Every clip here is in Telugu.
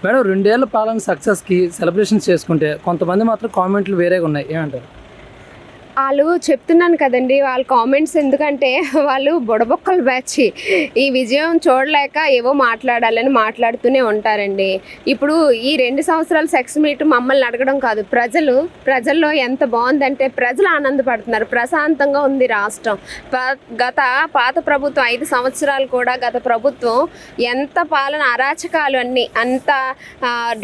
మేడం 2 ఏళ్ల పాలన సక్సెస్‌కి సెలబ్రేషన్స్ చేసుకుంటే కొంతమంది మాత్రం కామెంట్లు వేరేగా ఉన్నాయి. ఏమంటారు? వాళ్ళు చెప్తున్నాను కదండి, వాళ్ళ కామెంట్స్ ఎందుకంటే వాళ్ళు బుడబొక్కల బ్యాచ్. ఈ విజయం చూడలేక ఏవో మాట్లాడాలని మాట్లాడుతూనే ఉంటారండి. ఇప్పుడు ఈ 2 సంవత్సరాల సెక్స్ మీట్ మమ్మల్ని అడగడం కాదు, ప్రజల్లో ఎంత బాగుందంటే ప్రజలు ఆనందపడుతున్నారు. ప్రశాంతంగా ఉంది రాష్ట్రం. పాత ప్రభుత్వం 5 సంవత్సరాలు కూడా గత ప్రభుత్వం ఎంత పాలన అరాచకాలు అంత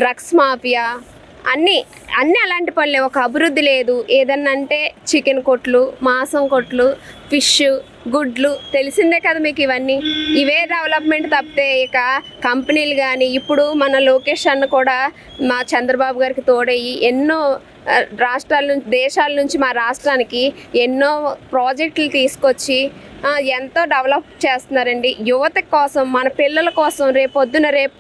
డ్రగ్స్ మాఫియా అన్నీ అలాంటి పనులే. ఒక అభివృద్ధి లేదు. ఏదన్నా అంటే చికెన్ కొట్లు, మాంసం కొట్లు, ఫిష్, గుడ్లు, తెలిసిందే కదా మీకు. ఇవే డెవలప్మెంట్ తప్పితే ఇక కంపెనీలు కానీ, ఇప్పుడు మన లోకేష్ అన్న కూడా మా చంద్రబాబు గారికి తోడయ్యి ఎన్నో రాష్ట్రాల నుంచి, దేశాల నుంచి మా రాష్ట్రానికి ఎన్నో ప్రాజెక్టులు తీసుకొచ్చి ఎంతో డెవలప్ చేస్తున్నారండి. యువత కోసం, మన పిల్లల కోసం రేపు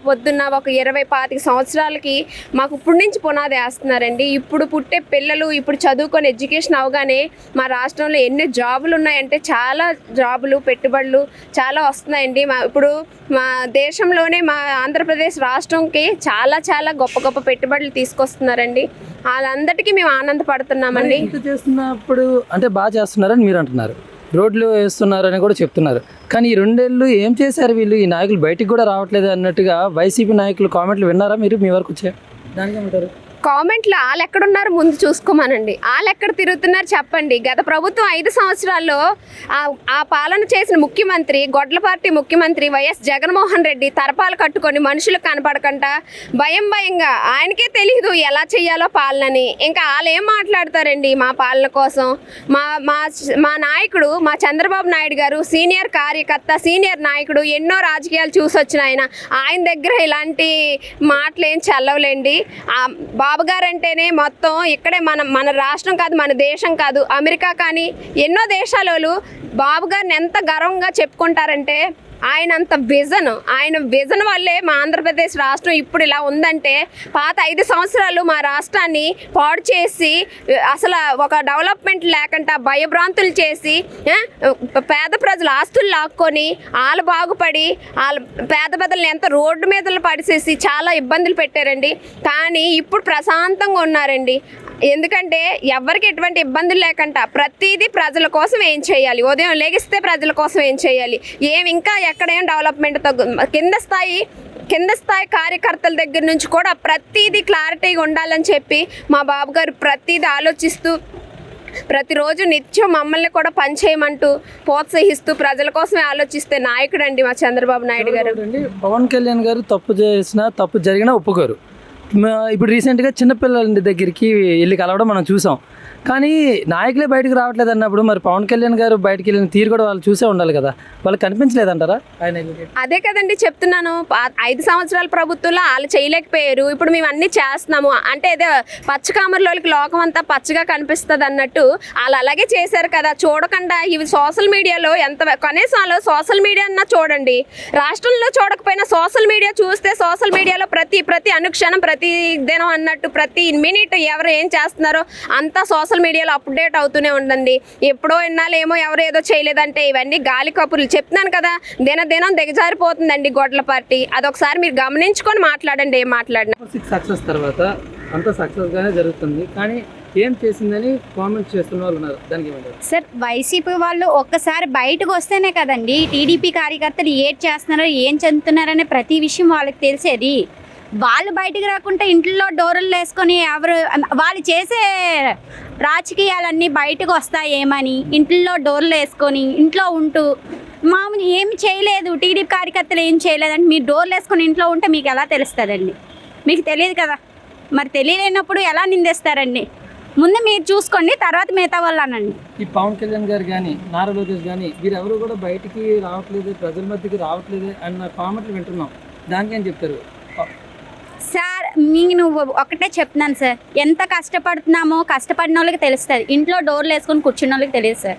పొద్దున్న ఒక 20-25 సంవత్సరాలకి మాకు ఇప్పుడు నుంచి పునాది వేస్తున్నారండి. ఇప్పుడు పుట్టే పిల్లలు ఇప్పుడు చదువుకొని ఎడ్యుకేషన్ అవగానే మా రాష్ట్రంలో ఎన్ని జాబులు ఉన్నాయంటే చాలా జాబులు, పెట్టుబడులు చాలా వస్తున్నాయండి. ఇప్పుడు మా దేశంలోనే మా ఆంధ్రప్రదేశ్ రాష్ట్రంకి చాలా గొప్ప పెట్టుబడులు తీసుకొస్తున్నారండి. వాళ్ళందరికీ మేము ఆనందపడుతున్నామండి. చేస్తున్నప్పుడు అంటే బాగా చేస్తున్నారని మీరు అంటున్నారు, రోడ్లు వేస్తున్నారని కూడా చెప్తున్నారు. కానీ ఈ 2 ఏళ్ళు ఏం చేశారు వీళ్ళు? ఈ నాయకులు బయటికి కూడా రావట్లేదు అన్నట్టుగా వైసీపీ నాయకులు కామెంట్లు విన్నారా మీరు? మీ వరకు వచ్చాయి దానికి ఏమంటారు? కామెంట్లు వాళ్ళు ఎక్కడున్నారు ముందు చూసుకోమనండి. వాళ్ళు ఎక్కడ తిరుగుతున్నారు చెప్పండి. గత ప్రభుత్వం 5 సంవత్సరాల్లో ఆ పాలన చేసిన ముఖ్యమంత్రి, గొడ్లపార్టీ ముఖ్యమంత్రి వైఎస్ జగన్మోహన్ రెడ్డి తరపాలు కట్టుకొని మనుషులకు కనపడకుండా భయంగా, ఆయనకే తెలియదు ఎలా చేయాలో పాలనని. ఇంకా వాళ్ళు ఏం మాట్లాడతారండి మా పాలన కోసం? మా నాయకుడు, మా చంద్రబాబు నాయుడు గారు సీనియర్ కార్యకర్త, సీనియర్ నాయకుడు, ఎన్నో రాజకీయాలు చూసొచ్చిన ఆయన దగ్గర ఇలాంటి మాటలు ఏం చల్లవలేండి. బాబు గారు అంటేనే మొత్తం ఇక్కడే మన రాష్ట్రం కాదు, మన దేశం కాదు, అమెరికా కానీ ఎన్నో దేశాల వాళ్ళు బాబు గారిని ఎంత గర్వంగా చెప్పుకుంటారంటే ఆయన విజన్ వల్లే మా ఆంధ్రప్రదేశ్ రాష్ట్రం ఇప్పుడు ఇలా ఉందంటే, పాత 5 సంవత్సరాలు మా రాష్ట్రాన్ని పాడు చేసి అసలు ఒక డెవలప్మెంట్ లేకుండా భయభ్రాంతులు చేసి పేద ప్రజల ఆస్తులు లాక్కొని వాళ్ళు బాగుపడి వాళ్ళ పేద ప్రజలను ఎంత రోడ్డు మీద పడిసేసి చాలా ఇబ్బందులు పెట్టారండి. కానీ ఇప్పుడు ప్రశాంతంగా ఉన్నారండి. ఎందుకంటే ఎవరికి ఎటువంటి ఇబ్బందులు లేకుండా ప్రతిదీ ప్రజల కోసం ఏం చేయాలి, ఉదయం లెగిస్తే ప్రజల కోసం ఏం చేయాలి, ఇంకా ఎక్కడేం డెవలప్మెంట్ కింద స్థాయి కార్యకర్తల దగ్గర నుంచి కూడా ప్రతిదీ క్లారిటీగా ఉండాలని చెప్పి మా బాబు గారు ప్రతిదీ ఆలోచిస్తూ ప్రతిరోజు నిత్యం మమ్మల్ని కూడా పనిచేయమంటూ ప్రోత్సహిస్తూ ప్రజల కోసమే ఆలోచిస్తే నాయకుడు అండి మా చంద్రబాబు నాయుడు గారు. పవన్ కళ్యాణ్ గారు తప్పు జరిగినా ఒప్పుకోరు. ఇప్పుడు రీసెంట్గా చిన్నపిల్లల దగ్గరికి వెళ్ళి కలవడం మనం చూసాం. కానీ నాయకులే బయటకు రావట్లేదు అన్నప్పుడు మరి పవన్ కళ్యాణ్ గారు బయటకు వెళ్ళిన తీరు కూడా వాళ్ళు చూసే ఉండాలి కదా, వాళ్ళకి కనిపించలేదంటారా? ఆయన అదే కదండి చెప్తున్నాను, 5 సంవత్సరాల ప్రభుత్వంలో వాళ్ళు చేయలేకపోయారు. ఇప్పుడు మేము అన్నీ చేస్తున్నాము అంటే ఏదో పచ్చకామర్లోకి లోకం అంతా పచ్చగా కనిపిస్తుంది అన్నట్టు వాళ్ళు అలాగే చేశారు కదా. చూడకుండా ఇవి సోషల్ మీడియాలో కనీసం వాళ్ళు సోషల్ మీడియా అన్నా చూడండి. రాష్ట్రంలో చూడకపోయినా సోషల్ మీడియా చూస్తే సోషల్ మీడియాలో ప్రతి అనుక్షణం, ప్రతి దినం అన్నట్టు ప్రతి మినిట్ ఎవరు ఏం చేస్తున్నారో అంతా సోషల్ మీడియాలో అప్డేట్ అవుతూనే ఉండండి. ఎప్పుడో ఇన్నాళ్ళు ఏమో ఎవరు ఏదో చేయలేదంటే ఇవన్నీ గాలి కబుర్లు. చెప్తున్నాను కదా, దినం దిగజారిపోతుందండి గొడ్ల పార్టీ. అదొకసారి మీరు గమనించుకొని మాట్లాడండి. ఏం మాట్లాడినా సక్సెస్ తర్వాత అంత సక్సెస్గానే జరుగుతుంది, కానీ ఏం చేసిందని కామెంట్ చేస్తున్న వాళ్ళు ఉన్నారు. దానికి ఏమంటారు సార్? వైసీపీ వాళ్ళు ఒక్కసారి బయటకు వస్తేనే కదండి టీడీపీ కార్యకర్తలు ఏం చేస్తున్నారో, ఏం చెందుతున్నారనే ప్రతి విషయం వాళ్ళకి తెలిసేది. వాళ్ళు బయటికి రాకుండా ఇంట్లో డోర్లు వేసుకొని వాళ్ళు చేసే రాజకీయాలన్నీ బయటకు వస్తాయేమని ఇంట్లో డోర్లు వేసుకొని ఇంట్లో ఉంటూ మామూలు ఏమి చేయలేదు, టీడీపీ కార్యకర్తలు ఏం చేయలేదంటే మీరు డోర్లు వేసుకొని ఇంట్లో ఉంటే మీకు ఎలా తెలుస్తుందండి? మీకు తెలియదు కదా. మరి తెలియలేనప్పుడు ఎలా నిందేస్తారండి? ముందు మీరు చూసుకోండి, తర్వాత మిగతా వాళ్ళు అనండి. ఈ పవన్ కళ్యాణ్ గారు కానీ, నారా లోకేష్ కానీ వీరెవరు కూడా బయటికి రావట్లేదు, ప్రజల మధ్యకి రావట్లేదు అన్న కామెంట్లు వింటున్నాం. దానికి ఏం చెప్తారు సార్? నువ్వు ఒకటే చెప్తున్నాను సార్, ఎంత కష్టపడుతున్నామో కష్టపడిన వాళ్ళకి తెలుస్తుంది, ఇంట్లో డోర్లు వేసుకొని కూర్చున్న వాళ్ళకి తెలియదు సార్.